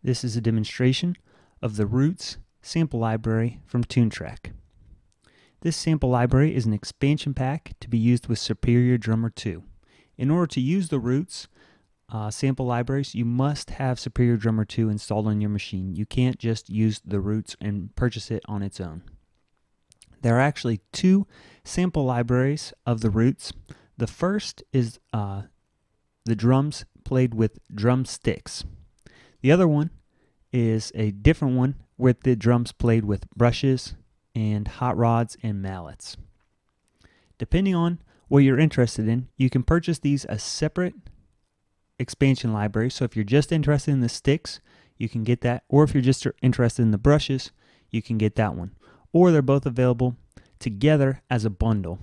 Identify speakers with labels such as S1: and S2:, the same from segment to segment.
S1: This is a demonstration of the Roots sample library from Toontrack. This sample library is an expansion pack to be used with Superior Drummer 2. In order to use the Roots sample libraries, you must have Superior Drummer 2 installed on your machine. You can't just use the Roots and purchase it on its own. There are actually two sample libraries of the Roots. The first is the drums played with drumsticks. The other one is a different one with the drums played with brushes and hot rods and mallets. Depending on what you're interested in, you can purchase these as separate expansion libraries. So if you're just interested in the sticks, you can get that. Or if you're just interested in the brushes, you can get that one. Or they're both available together as a bundle.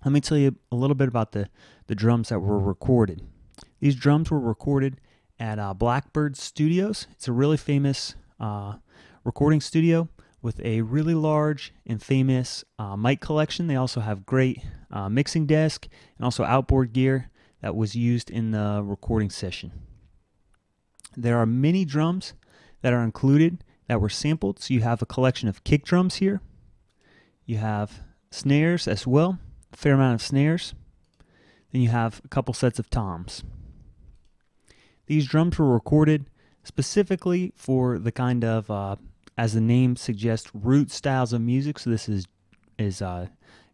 S1: Let me tell you a little bit about the drums that were recorded. These drums were recorded at Blackbird Studios. It's a really famous recording studio with a really large and famous mic collection. They also have great mixing desk and also outboard gear that was used in the recording session. There are many drums that are included that were sampled. So you have a collection of kick drums here. You have snares as well, a fair amount of snares. Then you have a couple sets of toms. These drums were recorded specifically for the kind of, as the name suggests, root styles of music. So this is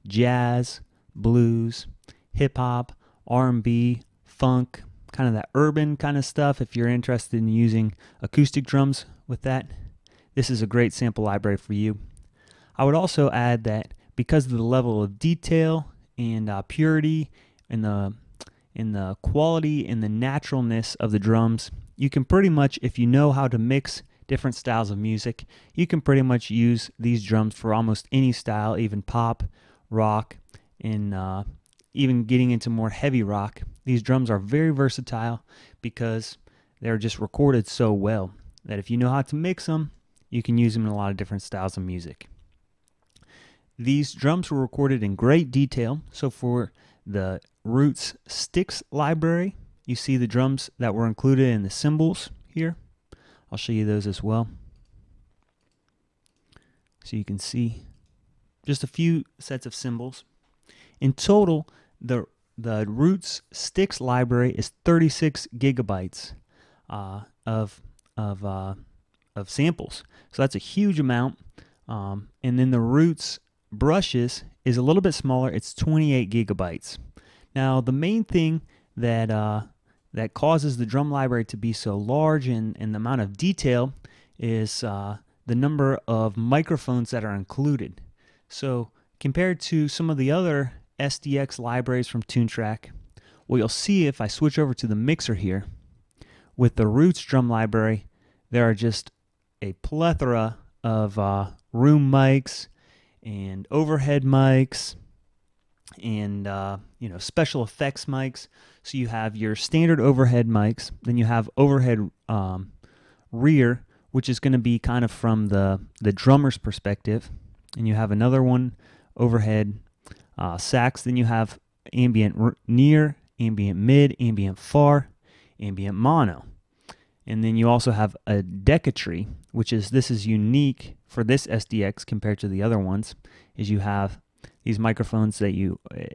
S1: jazz, blues, hip-hop, R&B, funk, kind of that urban kind of stuff. If you're interested in using acoustic drums with that, this is a great sample library for you. I would also add that because of the level of detail and purity and the quality and the naturalness of the drums, you can pretty much, if you know how to mix different styles of music, you can pretty much use these drums for almost any style, even pop, rock, and even getting into more heavy rock. These drums are very versatile because they're just recorded so well that if you know how to mix them, you can use them in a lot of different styles of music. These drums were recorded in great detail. So for the Roots Sticks library, you see the drums that were included in the cymbals here. I'll show you those as well. So you can see just a few sets of cymbals. In total, the Roots Sticks library is 36 gigabytes of samples. So that's a huge amount. And then the Roots brushes is a little bit smaller. It's 28 gigabytes. Now, the main thing that that causes the drum library to be so large and the amount of detail is the number of microphones that are included. So compared to some of the other SDX libraries from Toontrack, what you'll see if I switch over to the mixer here, with the Roots drum library, there are just a plethora of room mics and overhead mics and special effects mics. So you have your standard overhead mics, then you have overhead rear, which is going to be kind of from the drummer's perspective, and you have another one overhead sax. Then you have ambient near, ambient mid, ambient far, ambient mono. And then you also have a decatry, which is, this is unique for this SDX compared to the other ones, is you have these microphones that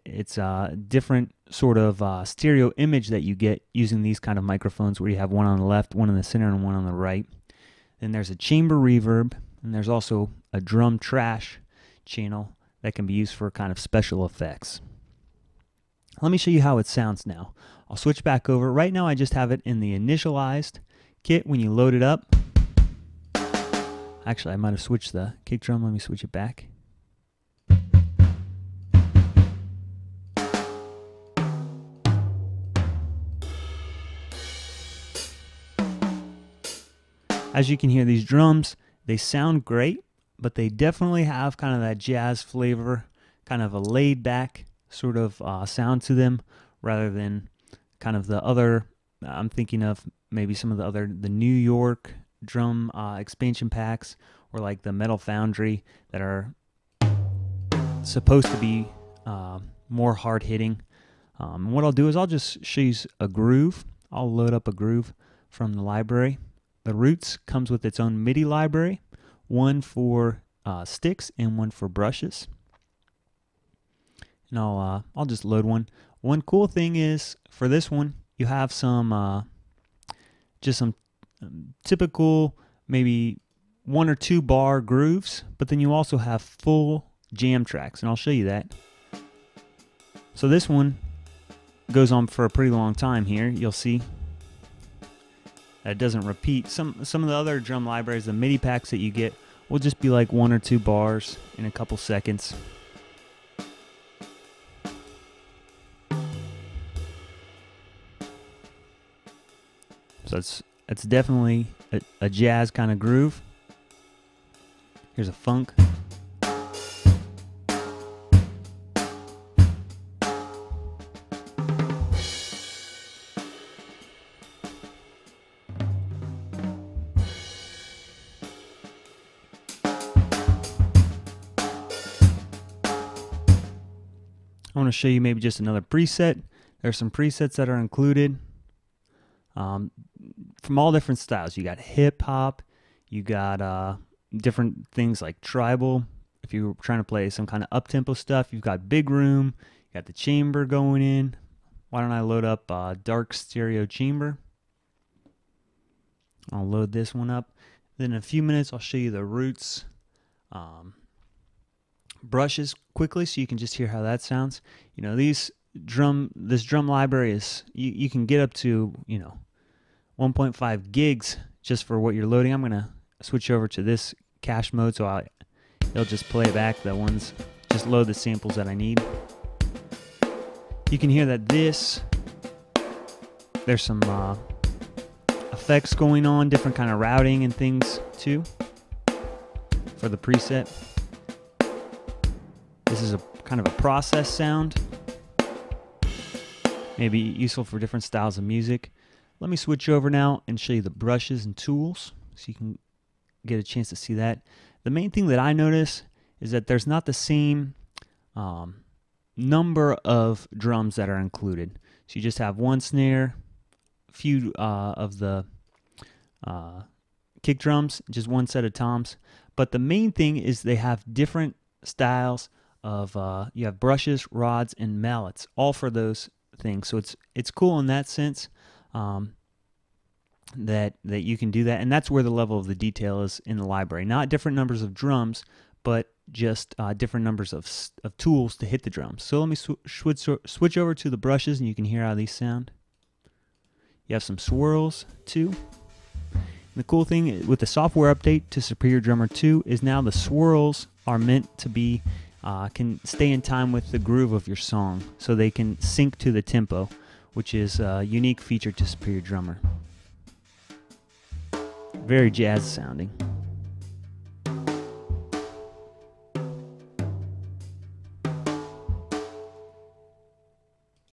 S1: it's a different sort of stereo image that you get using these kind of microphones, where you have one on the left, one in the center, and one on the right. Then there's a chamber reverb, and there's also a drum trash channel that can be used for kind of special effects. Let me show you how it sounds now. I'll switch back over. Right now I just have it in the initialized kit. When you load it up, actually I might have switched the kick drum. Let me switch it back. As you can hear, these drums, they sound great, but they definitely have kind of that jazz flavor, kind of a laid back sort of sound to them, rather than kind of the other, I'm thinking of maybe some of the New York drum expansion packs, or like the Metal Foundry, that are supposed to be more hard hitting. And what I'll do is I'll just show you a groove. I'll load up a groove from the library The Roots comes with its own Midi library, one for sticks and one for brushes. And I'll just load one. One cool thing is for this one, you have some just some typical maybe 1 or 2 bar grooves, but then you also have full jam tracks, and I'll show you that. So this one goes on for a pretty long time here. You'll see that it doesn't repeat. Some of the other drum libraries, the MIDI packs that you get, will just be like 1 or 2 bars in a couple seconds. So it's definitely a jazz kind of groove. Here's a funk. I want to show you maybe just another preset. There's some presets that are included from all different styles. You got hip hop, you got different things like tribal. If you're trying to play some kind of up-tempo stuff, you've got big room, you got the chamber going in. Why don't I load up dark stereo chamber? I'll load this one up. Then in a few minutes, I'll show you the Roots brushes quickly, so you can just hear how that sounds. You know, this drum library is you can get up to 1.5 gigs just for what you're loading. I'm gonna switch over to this cache mode, so it'll just play back the ones, just load the samples that I need. You can hear that there's some effects going on, different kind of routing and things too for the preset. This is a kind of a process sound, maybe useful for different styles of music. Let me switch over now and show you the brushes and tools so you can get a chance to see that. The main thing that I notice is that there's not the same number of drums that are included. So you just have one snare, a few of the kick drums, just one set of toms. But the main thing is they have different styles of you have brushes, rods, and mallets, all for those things. So it's cool in that sense that you can do that, and that's where the level of the detail is in the library. Not different numbers of drums, but just different numbers of tools to hit the drums. So let me switch over to the brushes, and you can hear how these sound. You have some swirls too. And the cool thing with the software update to Superior Drummer 2 is now the swirls are meant to be can stay in time with the groove of your song, so they can sync to the tempo, which is a unique feature to Superior Drummer. Very jazz sounding.